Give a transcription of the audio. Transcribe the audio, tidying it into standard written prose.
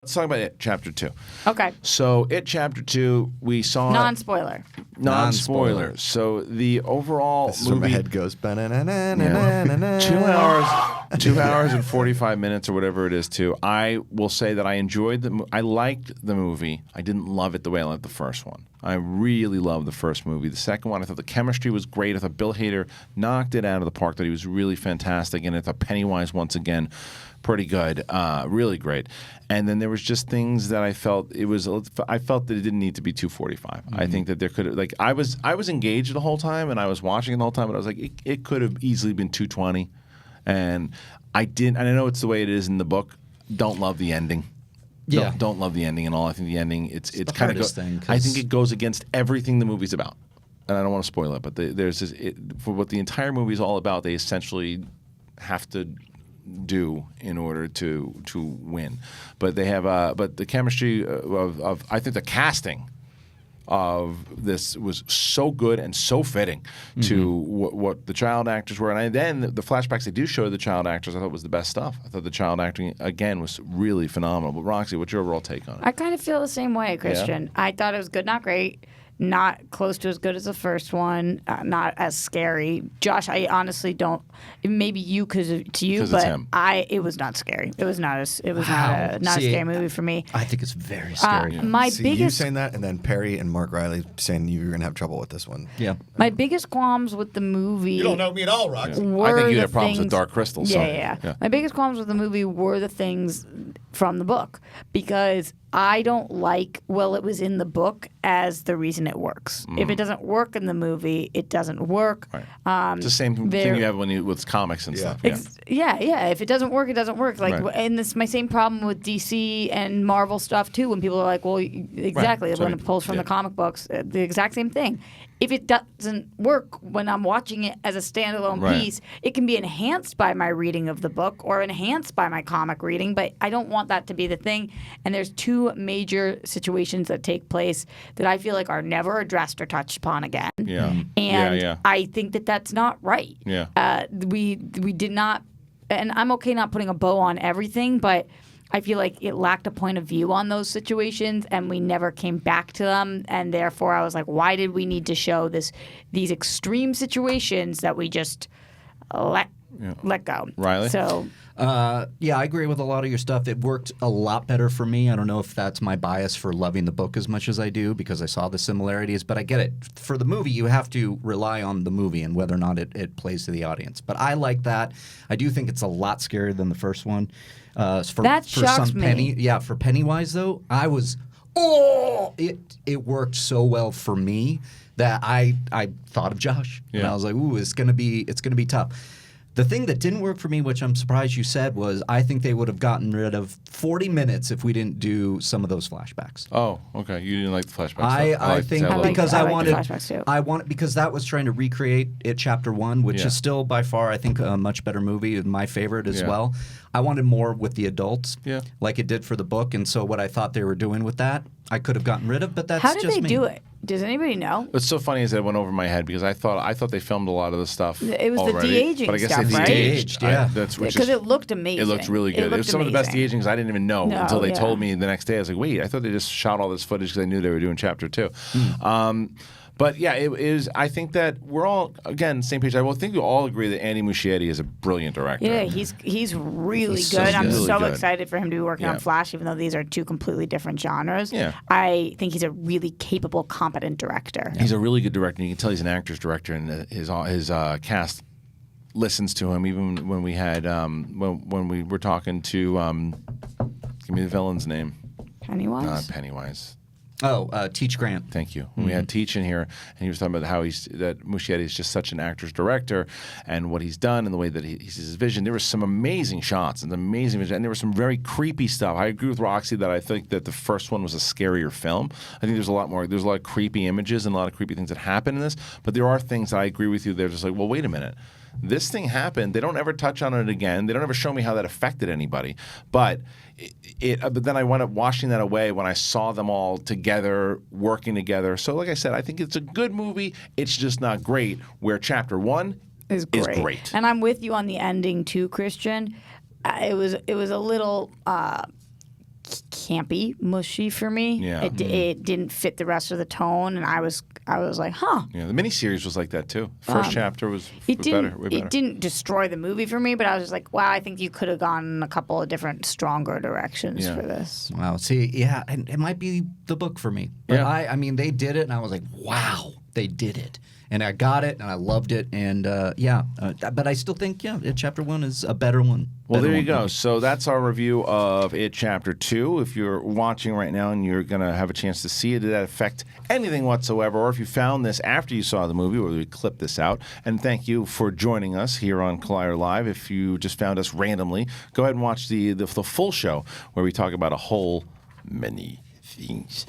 Let's talk about It Chapter 2. Okay. So It Chapter 2, we saw Non-spoiler. Non-spoiler. So the overall This is where my movie, head goes. 2 hours and 45 minutes or whatever it is. Too. I will say that I enjoyed I liked the movie. I didn't love it the way I loved the first one. I really loved the first movie. The second one, I thought the chemistry was great. I thought Bill Hader knocked it out of the park. That he was really fantastic, and I thought Pennywise once again, pretty good, really great. And then there was just things that I felt that it didn't need to be 245. I think that there could have, like, I was engaged the whole time and I was watching it the whole time, but I was like, it could have easily been 220. And I didn't. And I know it's the way it is in the book. Don't love the ending. Yeah. Don't love the ending and all. I think the ending it's the kind of hardest thing, I think it goes against everything the movie's about. And I don't want to spoil it, but there's this for what the entire movie is all about. They essentially have to do in order to win, but they have but the chemistry of I think the casting of this was so good and so fitting to what the child actors were, and then the flashbacks they do show the child actors I thought was the best stuff. I thought the child acting again was really phenomenal. But Roxy, what's your overall take on it? I kind of feel the same way, Christian. I thought it was good, not great. Not close to as good as the first one. Not as scary. Josh, I honestly don't. Maybe you, because but it was not scary. It was not a scary movie for me. I think it's very scary. My See, biggest you saying that, and then Perry and Mark Riley saying you were going to have trouble with this one. Yeah. My biggest qualms with the movie. You don't know me at all, Rox. I think you had problems with Dark Crystal. Yeah. My biggest qualms with the movie were the things from the book, because I don't like, well, it was in the book as the reason it works. If it doesn't work in the movie, it doesn't work. Right. It's the same thing you have with comics and stuff. Yeah. If it doesn't work, it doesn't work. Like, and this my same problem with DC and Marvel stuff too. When people are like, "Well, exactly," Right. when it pulls from the comic books, the exact same thing. If it doesn't work when I'm watching it as a standalone piece, it can be enhanced by my reading of the book or enhanced by my comic reading, but I don't want that to be the thing. And there's two major situations that take place that I feel like are never addressed or touched upon again. Yeah. And I think that that's not right. Yeah. We did not, and I'm okay not putting a bow on everything, but I feel like it lacked a point of view on those situations, and we never came back to them. And therefore, I was like, why did we need to show these extreme situations that we just let go? Riley? So, yeah, I agree with a lot of your stuff. It worked a lot better for me. I don't know if that's my bias for loving the book as much as I do, because I saw the similarities, but I get it. For the movie, you have to rely on the movie and whether or not it plays to the audience. But I like that. I do think it's a lot scarier than the first one. That shocks me. Yeah, for Pennywise, though, I was, it worked so well for me that I thought of Josh. And I was like, ooh, it's gonna be tough. The thing that didn't work for me, which I'm surprised you said, was I think they would have gotten rid of 40 minutes if we didn't do some of those flashbacks. Oh, okay. You didn't like the flashbacks. I think because I wanted flashbacks too. Because that was trying to recreate It Chapter 1, which is still by far, I think, a much better movie, my favorite as well. I wanted more with the adults, like it did for the book, and so what I thought they were doing with that, I could have gotten rid of, but that's just me. How did they do it? Does anybody know? What's so funny is that it went over my head because I thought they filmed a lot of the stuff. It was already, the de-aging but I guess stuff, they right? de-aged. Yeah. Because it looked amazing. It looked really good. It was some of the best de-agings I didn't even know until they told me the next day. I was like, wait, I thought they just shot all this footage because I knew they were doing Chapter 2. But yeah, it is. I think that we're all, again, same page. I think we all agree that Andy Muschietti is a brilliant director. Yeah, he's really He's good. I'm really so good. excited for him to be working on Flash, even though these are two completely different genres. Yeah. I think he's a really capable, competent director. He's a really good director. You can tell he's an actor's director, and his cast listens to him. Even when we had when we were talking to give me the villain's name. Pennywise. Pennywise. Oh, Teach Grant. Thank you. We had Teach in here, and he was talking about how that Muschietti is just such an actor's director, and what he's done, and the way that he sees his vision. There were some amazing shots and amazing vision, and there was some very creepy stuff. I agree with Roxy that I think that the first one was a scarier film. I think there's a lot more. There's a lot of creepy images and a lot of creepy things that happen in this, but there are things that I agree with you. They're just like, well, wait a minute. This thing happened. They don't ever touch on it again. They don't ever show me how that affected anybody. But but then I wound up washing that away when I saw them all together, working together. So like I said, I think it's a good movie. It's just not great, where Chapter 1 is great. And I'm with you on the ending too, Christian. It was a little campy, mushy for me. Yeah. It didn't fit the rest of the tone, and I was like, huh. Yeah, the miniseries was like that too. First chapter was It didn't. better, way better. It didn't destroy the movie for me, but I was just like, wow, I think you could have gone in a couple of different, stronger directions Yeah. for this. Wow. See, yeah, and it might be the book for me. But Yeah. I mean, they did it, and I was like, wow, they did it. And I got it, and I loved it, and but I still think, Chapter 1 is a better one. Well, Better there you one. go. So that's our review of It Chapter 2. If you're watching right now and you're going to have a chance to see it, did that affect anything whatsoever? Or if you found this after you saw the movie, or we clip this out. And thank you for joining us here on Collider Live. If you just found us randomly, go ahead and watch the full show where we talk about a whole many things.